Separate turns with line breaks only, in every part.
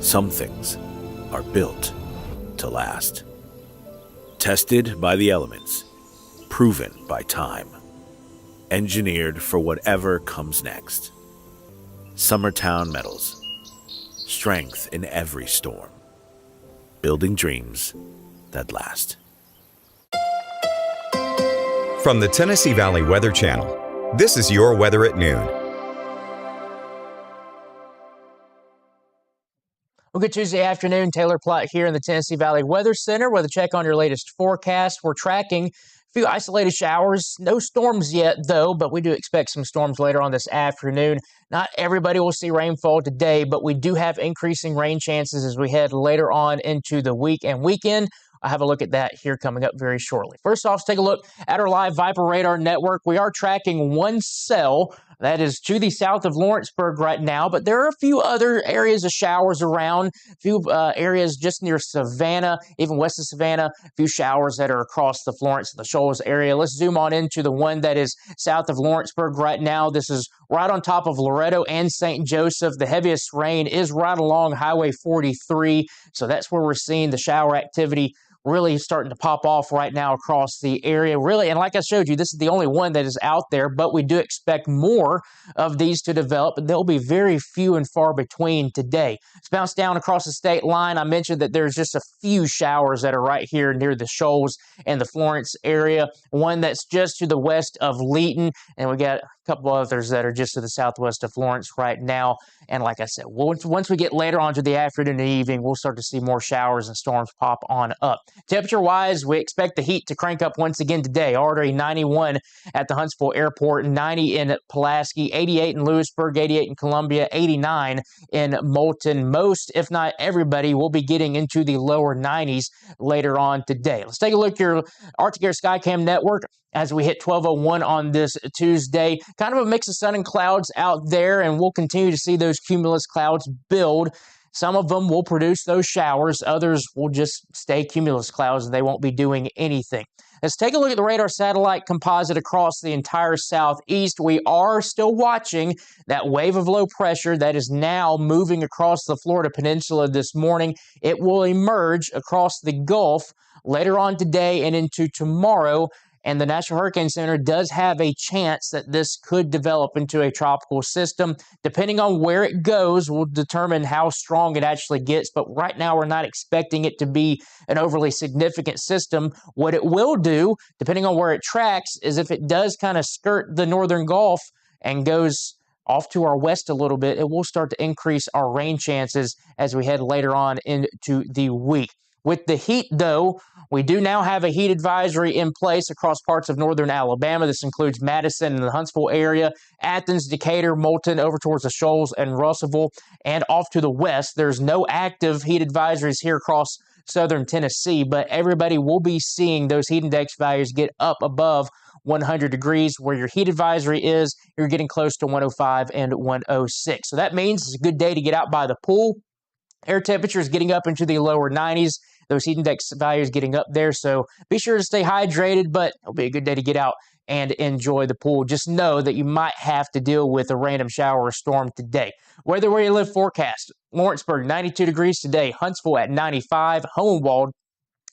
Some things are built to last. Tested by the elements, proven by time, engineered for whatever comes next. Summertown Metals. Strength in every storm. Building dreams that last.
From the Tennessee Valley Weather Channel, this is your weather at noon.
Well, good Tuesday afternoon. Taylor Plott here in the Tennessee Valley Weather Center with a check on your latest forecast. We're tracking a few isolated showers. No storms yet, though, but we do expect some storms later on this afternoon. Not everybody will see rainfall today, but we do have increasing rain chances as we head later on into the week and weekend. I'll have a look at that here coming up very shortly. First off, let's take a look at our live Viper radar network. We are tracking one cell that is to the south of Lawrenceburg right now, but there are a few other areas of showers around, a few areas just near Savannah, even west of Savannah, a few showers that are across the Florence and the Shoals area. Let's zoom on into the one that is south of Lawrenceburg right now. This is right on top of Loretto and St. Joseph. The heaviest rain is right along Highway 43, so that's where we're seeing the shower activity really starting to pop off right now across the area. Really, and like I showed you, this is the only one that is out there, but we do expect more of these to develop, and they'll be very few and far between today. It's bounced down across the state line. I mentioned that there's just a few showers that are right here near the Shoals and the Florence area. One that's just to the west of Leeton, and we got a couple others that are just to the southwest of Florence right now. And like I said, once we get later on to the afternoon and evening, we'll start to see more showers and storms pop on up. Temperature-wise, we expect the heat to crank up once again today. Already 91 at the Huntsville Airport, 90 in Pulaski, 88 in Lewisburg, 88 in Columbia, 89 in Moulton. Most, if not everybody, will be getting into the lower 90s later on today. Let's take a look at your Arctic Air Skycam network as we hit 12:01 on this Tuesday. Kind of a mix of sun and clouds out there, and we'll continue to see those cumulus clouds build. Some of them will produce those showers. Others will just stay cumulus clouds, and they won't be doing anything. Let's take a look at the radar satellite composite across the entire southeast. We are still watching that wave of low pressure that is now moving across the Florida Peninsula this morning. It will emerge across the Gulf later on today and into tomorrow. And the National Hurricane Center does have a chance that this could develop into a tropical system. Depending on where it goes will determine how strong it actually gets. But right now, we're not expecting it to be an overly significant system. What it will do, depending on where it tracks, is if it does kind of skirt the northern Gulf and goes off to our west a little bit, it will start to increase our rain chances as we head later on into the week. With the heat, though, we do now have a heat advisory in place across parts of northern Alabama. This includes Madison and the Huntsville area, Athens, Decatur, Moulton, over towards the Shoals and Russellville, and off to the west. There's no active heat advisories here across southern Tennessee, but everybody will be seeing those heat index values get up above 100 degrees. Where your heat advisory is, you're getting close to 105 and 106. So that means it's a good day to get out by the pool. Air temperature is getting up into the lower 90s. Those heat index values getting up there. So be sure to stay hydrated, but it'll be a good day to get out and enjoy the pool. Just know that you might have to deal with a random shower or storm today. Weather where you live forecast. Lawrenceburg, 92 degrees today. Huntsville at 95. Hohenwald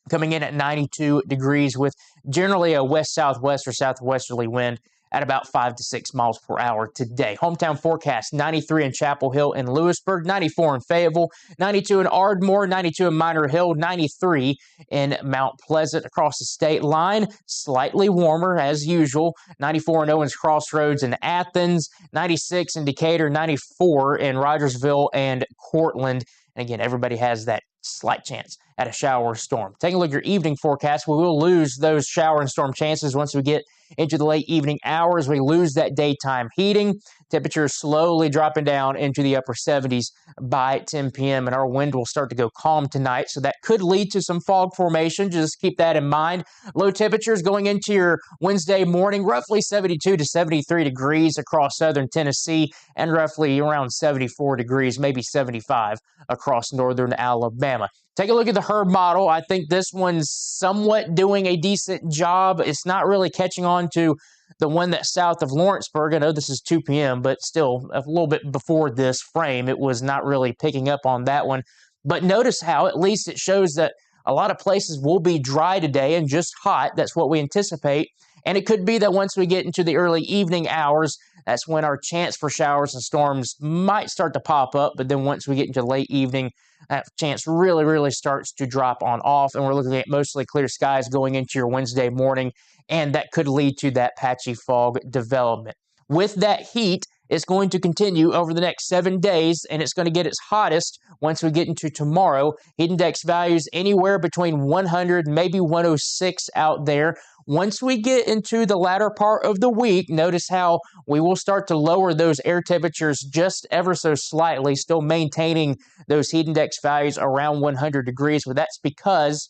coming in at 92 degrees with generally a west-southwest or southwesterly wind at about 5 to 6 miles per hour today. Hometown forecast, 93 in Chapel Hill and Lewisburg, 94 in Fayetteville, 92 in Ardmore, 92 in Minor Hill, 93 in Mount Pleasant. Across the state line, slightly warmer as usual, 94 in Owens Crossroads and Athens, 96 in Decatur, 94 in Rogersville and Cortland. And again, everybody has that slight chance at a shower or storm. Taking a look at your evening forecast, we will lose those shower and storm chances once we get into the late evening hours. We lose that daytime heating. Temperatures slowly dropping down into the upper 70s by 10 p.m. and our wind will start to go calm tonight. So that could lead to some fog formation. Just keep that in mind. Low temperatures going into your Wednesday morning, roughly 72 to 73 degrees across southern Tennessee and roughly around 74 degrees, maybe 75 across northern Alabama. Take a look at the HRRB model. I think this one's somewhat doing a decent job. It's not really catching on to the one that's south of Lawrenceburg. I know this is 2 p.m., but still a little bit before this frame, it was not really picking up on that one. But notice how at least it shows that a lot of places will be dry today and just hot. That's what we anticipate. And it could be that once we get into the early evening hours, that's when our chance for showers and storms might start to pop up. But then once we get into late evening, that chance really starts to drop on off. And we're looking at mostly clear skies going into your Wednesday morning. And that could lead to that patchy fog development. With that heat, it's going to continue over the next 7 days, and it's going to get its hottest once we get into tomorrow. Heat index values anywhere between 100, maybe 106 out there. Once we get into the latter part of the week, notice how we will start to lower those air temperatures just ever so slightly, still maintaining those heat index values around 100 degrees. But that's because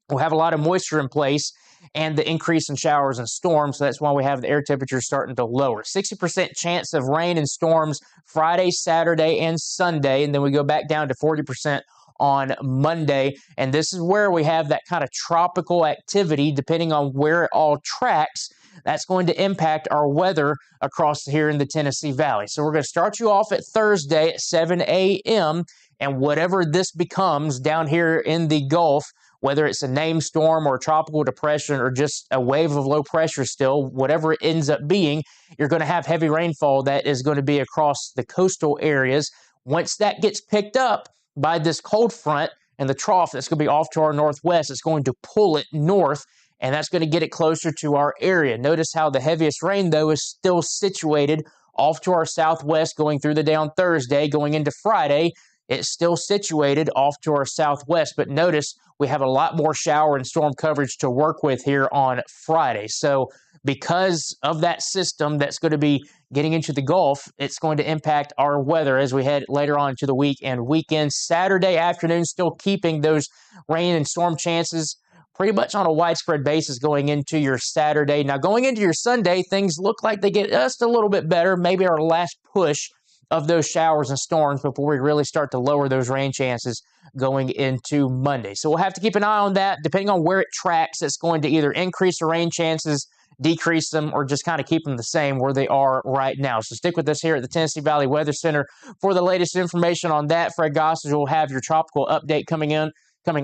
we'll have a lot of moisture in place and the increase in showers and storms. So that's why we have the air temperatures starting to lower. 60% chance of rain and storms Friday, Saturday, and Sunday. And then we go back down to 40% on Monday. And this is where we have that kind of tropical activity, depending on where it all tracks. That's going to impact our weather across here in the Tennessee Valley. So we're going to start you off at Thursday at 7 a.m. And whatever this becomes down here in the Gulf, whether it's a named storm or a tropical depression or just a wave of low pressure still, whatever it ends up being, you're going to have heavy rainfall that is going to be across the coastal areas. Once that gets picked up by this cold front and the trough that's going to be off to our northwest, it's going to pull it north, and that's going to get it closer to our area. Notice how the heaviest rain, though, is still situated off to our southwest going through the day on Thursday, going into Friday. It's still situated off to our southwest, but notice we have a lot more shower and storm coverage to work with here on Friday. So because of that system that's going to be getting into the Gulf, it's going to impact our weather as we head later on to the week and weekend. Saturday afternoon, still keeping those rain and storm chances pretty much on a widespread basis going into your Saturday. Now, going into your Sunday, things look like they get just a little bit better, maybe our last push of those showers and storms before we really start to lower those rain chances going into Monday. So we'll have to keep an eye on that. Depending on where it tracks, it's going to either increase the rain chances, decrease them, or just kind of keep them the same where they are right now. So stick with us here at the Tennessee Valley Weather Center for the latest information on that. Fred Gossage will have your tropical update coming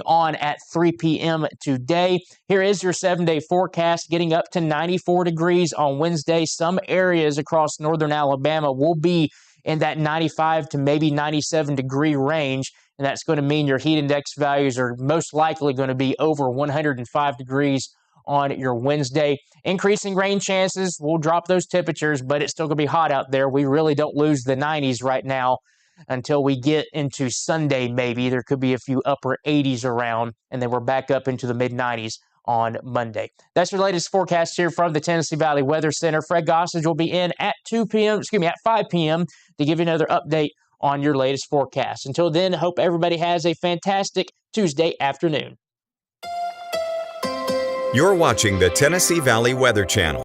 on at 3 p.m. today. Here is your 7-day forecast, getting up to 94 degrees on Wednesday. Some areas across northern Alabama will be in that 95 to maybe 97 degree range, and that's going to mean your heat index values are most likely going to be over 105 degrees on your Wednesday. Increasing rain chances will drop those temperatures, but it's still going to be hot out there. We really don't lose the 90s right now until we get into Sunday maybe. There could be a few upper 80s around, and then we're back up into the mid-90s on Monday. That's your latest forecast here from the Tennessee Valley Weather Center. Fred Gossage will be in at 5 p.m. to give you another update on your latest forecast. Until then, hope everybody has a fantastic Tuesday afternoon.
You're watching the Tennessee Valley Weather Channel.